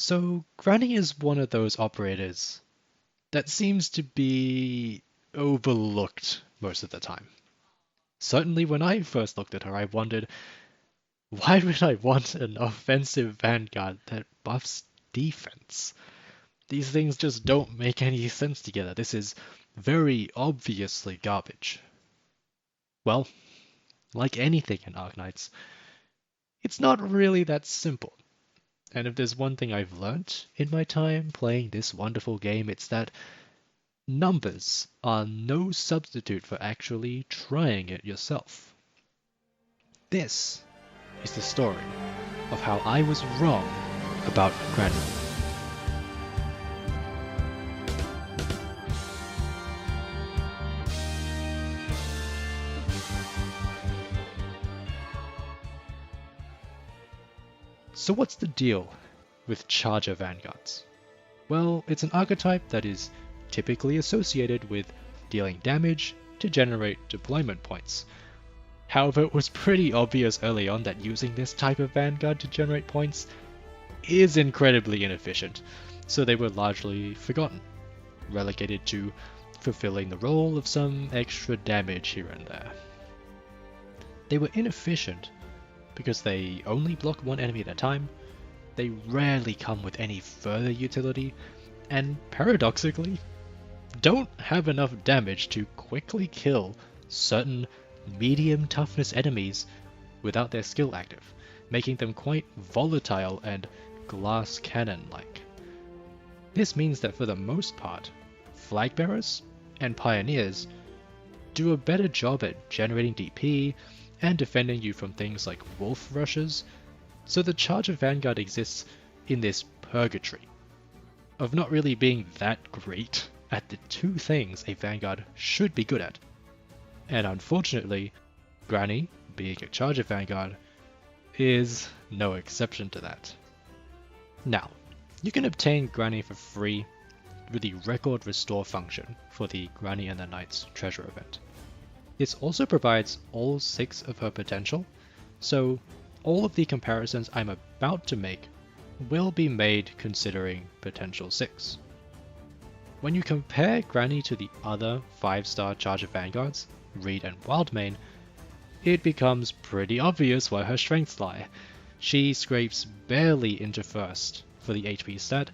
So, Grani is one of those operators that seems to be overlooked most of the time. Certainly, when I first looked at her, I wondered, why would I want an offensive vanguard that buffs defense? These things just don't make any sense together. This is very obviously garbage. Well, like anything in Arknights, it's not really that simple. And if there's one thing I've learnt in my time playing this wonderful game, it's that numbers are no substitute for actually trying it yourself. This is the story of how I was wrong about Grani. So what's the deal with Charger Vanguards? Well, it's an archetype that is typically associated with dealing damage to generate deployment points. However, it was pretty obvious early on that using this type of Vanguard to generate points is incredibly inefficient, so they were largely forgotten, relegated to fulfilling the role of some extra damage here and there. They were inefficient because they only block one enemy at a time, they rarely come with any further utility, and paradoxically, don't have enough damage to quickly kill certain medium toughness enemies without their skill active, making them quite volatile and glass cannon-like. This means that for the most part, flag bearers and pioneers do a better job at generating DP and defending you from things like wolf rushes, so the Charger Vanguard exists in this purgatory of not really being that great at the two things a Vanguard should be good at. And unfortunately, Grani, being a Charger Vanguard, is no exception to that. Now, you can obtain Grani for free with the record restore function for the Grani and the Knights treasure event. This also provides all 6 of her potential, so all of the comparisons I'm about to make will be made considering potential 6. When you compare Grani to the other 5-star Charger Vanguards, Reed and Wildmane, it becomes pretty obvious where her strengths lie. She scrapes barely into first for the HP stat,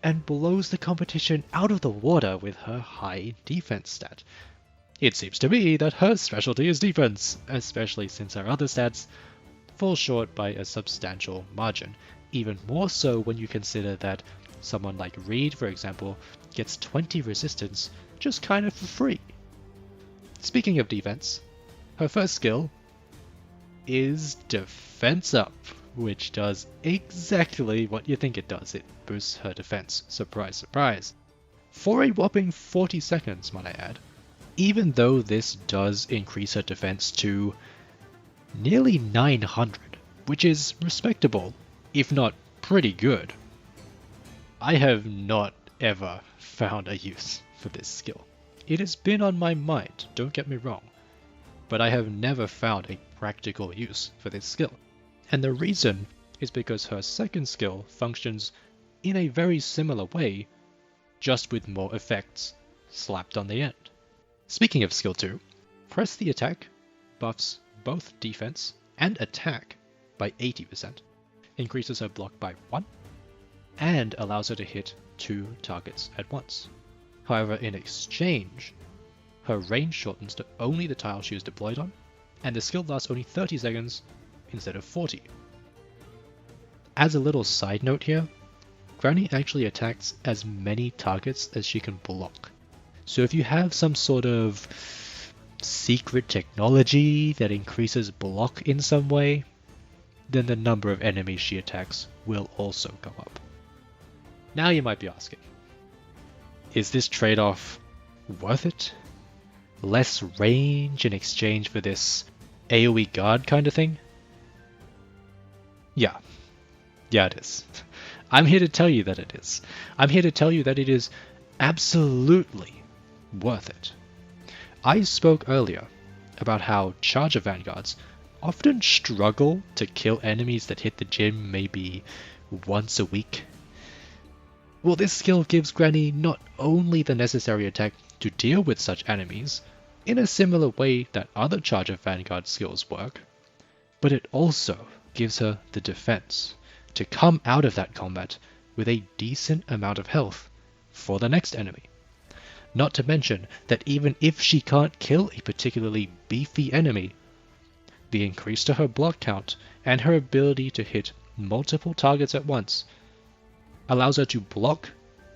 and blows the competition out of the water with her high defense stat. It seems to me that her specialty is defense, especially since her other stats fall short by a substantial margin, even more so when you consider that someone like Reed, for example, gets 20 resistance just kind of for free. Speaking of defense, her first skill is Defense Up, which does exactly what you think it does. It boosts her defense. Surprise, surprise. For a whopping 40 seconds, might I add. Even though this does increase her defense to nearly 900, which is respectable, if not pretty good. I have not ever found a use for this skill. It has been on my mind, don't get me wrong, but I have never found a practical use for this skill. And the reason is because her second skill functions in a very similar way, just with more effects slapped on the end. Speaking of skill 2, press the attack buffs both defense and attack by 80%, increases her block by 1, and allows her to hit 2 targets at once. However, in exchange, her range shortens to only the tile she is deployed on, and the skill lasts only 30 seconds instead of 40. As a little side note here, Grani actually attacks as many targets as she can block. So if you have some sort of secret technology that increases block in some way, then the number of enemies she attacks will also go up. Now you might be asking, is this trade-off worth it? Less range in exchange for this AoE guard kind of thing? Yeah, it is. I'm here to tell you that it is. I'm here to tell you that it is absolutely worth it. I spoke earlier about how Charger Vanguards often struggle to kill enemies that hit the gym maybe once a week. Well, this skill gives Grani not only the necessary attack to deal with such enemies, in a similar way that other Charger Vanguard skills work, but it also gives her the defense to come out of that combat with a decent amount of health for the next enemy. Not to mention that even if she can't kill a particularly beefy enemy, the increase to her block count and her ability to hit multiple targets at once allows her to block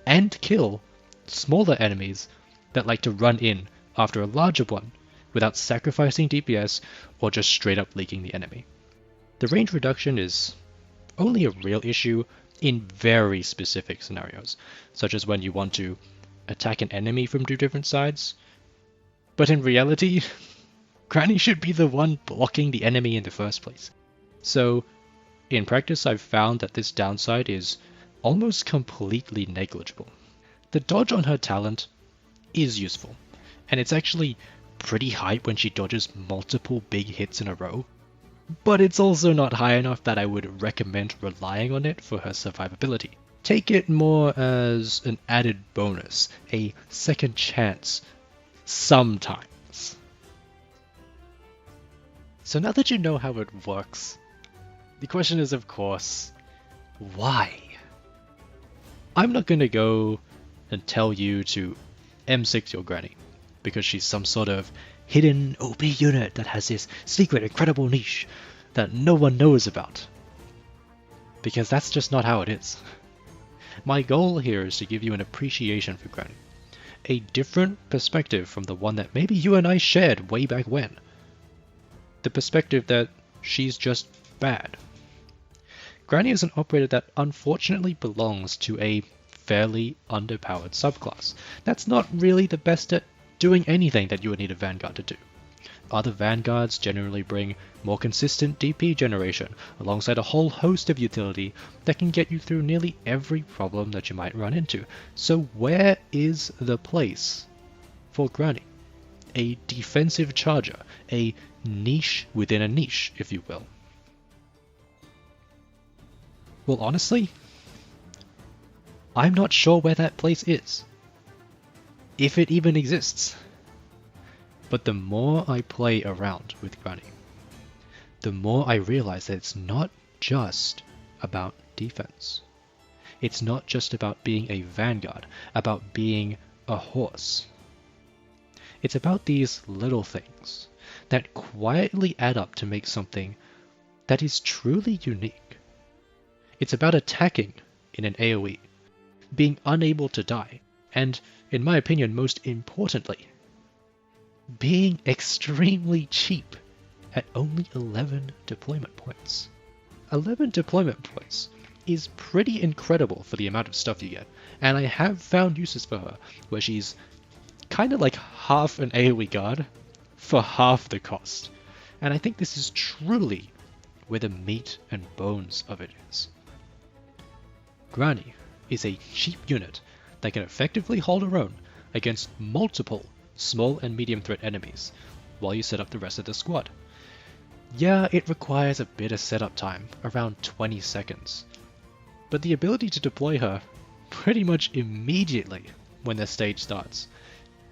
and kill smaller enemies that like to run in after a larger one without sacrificing DPS or just straight up leaking the enemy. The range reduction is only a real issue in very specific scenarios, such as when you want to attack an enemy from two different sides. But in reality, Grani should be the one blocking the enemy in the first place. So, in practice, I've found that this downside is almost completely negligible. The dodge on her talent is useful, and it's actually pretty hype when she dodges multiple big hits in a row, but it's also not high enough that I would recommend relying on it for her survivability. Take it more as an added bonus, a second chance, sometimes. So now that you know how it works, the question is, of course, why? I'm not going to go and tell you to M6 your Grani because she's some sort of hidden OP unit that has this secret incredible niche that no one knows about. Because that's just not how it is. My goal here is to give you an appreciation for Grani, a different perspective from the one that maybe you and I shared way back when. The perspective that she's just bad. Grani is an operator that unfortunately belongs to a fairly underpowered subclass. That's not really the best at doing anything that you would need a Vanguard to do. Other Vanguards generally bring more consistent DP generation, alongside a whole host of utility that can get you through nearly every problem that you might run into. So where is the place for Grani? A defensive charger, a niche within a niche, if you will. Well, honestly, I'm not sure where that place is, if it even exists. But the more I play around with Grani, the more I realize that it's not just about defense. It's not just about being a vanguard, about being a horse. It's about these little things that quietly add up to make something that is truly unique. It's about attacking in an AoE, being unable to die, and, in my opinion, most importantly, being extremely cheap at only 11 deployment points. 11 deployment points is pretty incredible for the amount of stuff you get, and I have found uses for her where she's kind of like half an AoE guard for half the cost, and I think this is truly where the meat and bones of it is. Grani is a cheap unit that can effectively hold her own against multiple small and medium threat enemies while you set up the rest of the squad. Yeah, it requires a bit of setup time, around 20 seconds, but the ability to deploy her pretty much immediately when the stage starts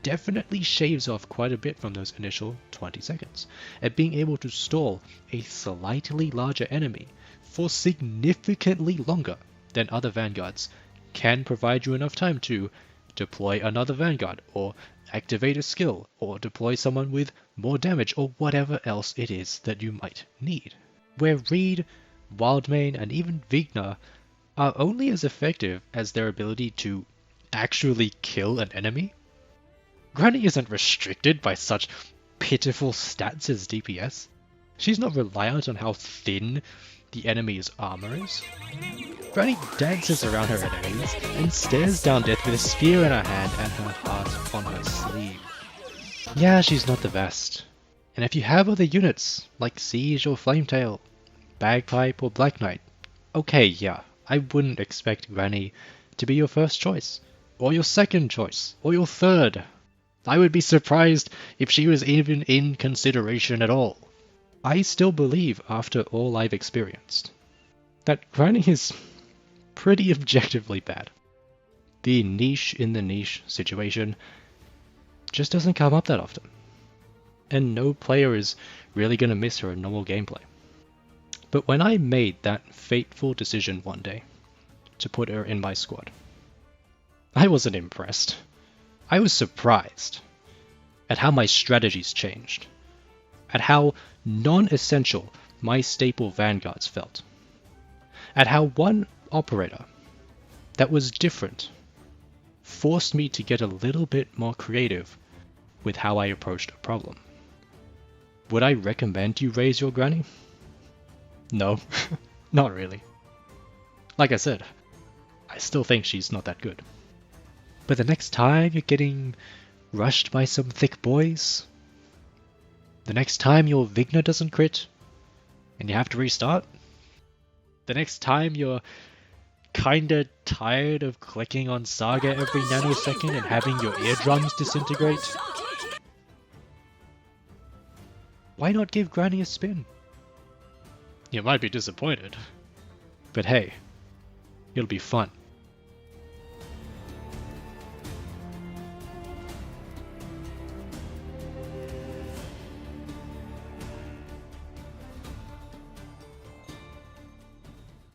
definitely shaves off quite a bit from those initial 20 seconds, and being able to stall a slightly larger enemy for significantly longer than other vanguards can provide you enough time to deploy another vanguard, or activate a skill, or deploy someone with more damage, or whatever else it is that you might need. Where Reed, Wildmane, and even Vigna are only as effective as their ability to actually kill an enemy, Grani isn't restricted by such pitiful stats as DPS. She's not reliant on how thin the enemy's armor is. Grani dances around her enemies and stares down death with a spear in her hand and her heart on her sleeve. Yeah, she's not the best. And if you have other units, like Siege or Flametail, Bagpipe or Black Knight, okay, yeah, I wouldn't expect Grani to be your first choice, or your second choice, or your third. I would be surprised if she was even in consideration at all. I still believe, after all I've experienced, that Grani is pretty objectively bad. the niche in the niche situation just doesn't come up that often. And no player is really going to miss her in normal gameplay. But when I made that fateful decision one day to put her in my squad, I wasn't impressed. I was surprised at how my strategies changed, at how non-essential my staple vanguards felt, at how one operator that was different forced me to get a little bit more creative with how I approached a problem. Would I recommend you raise your granny? No, not really. Like I said, I still think she's not that good. But the next time you're getting rushed by some thick boys, the next time your Vigna doesn't crit and you have to restart, the next time you're kinda tired of clicking on Saga every nanosecond and having your eardrums disintegrate, why not give Grani a spin? You might be disappointed, but hey, it'll be fun.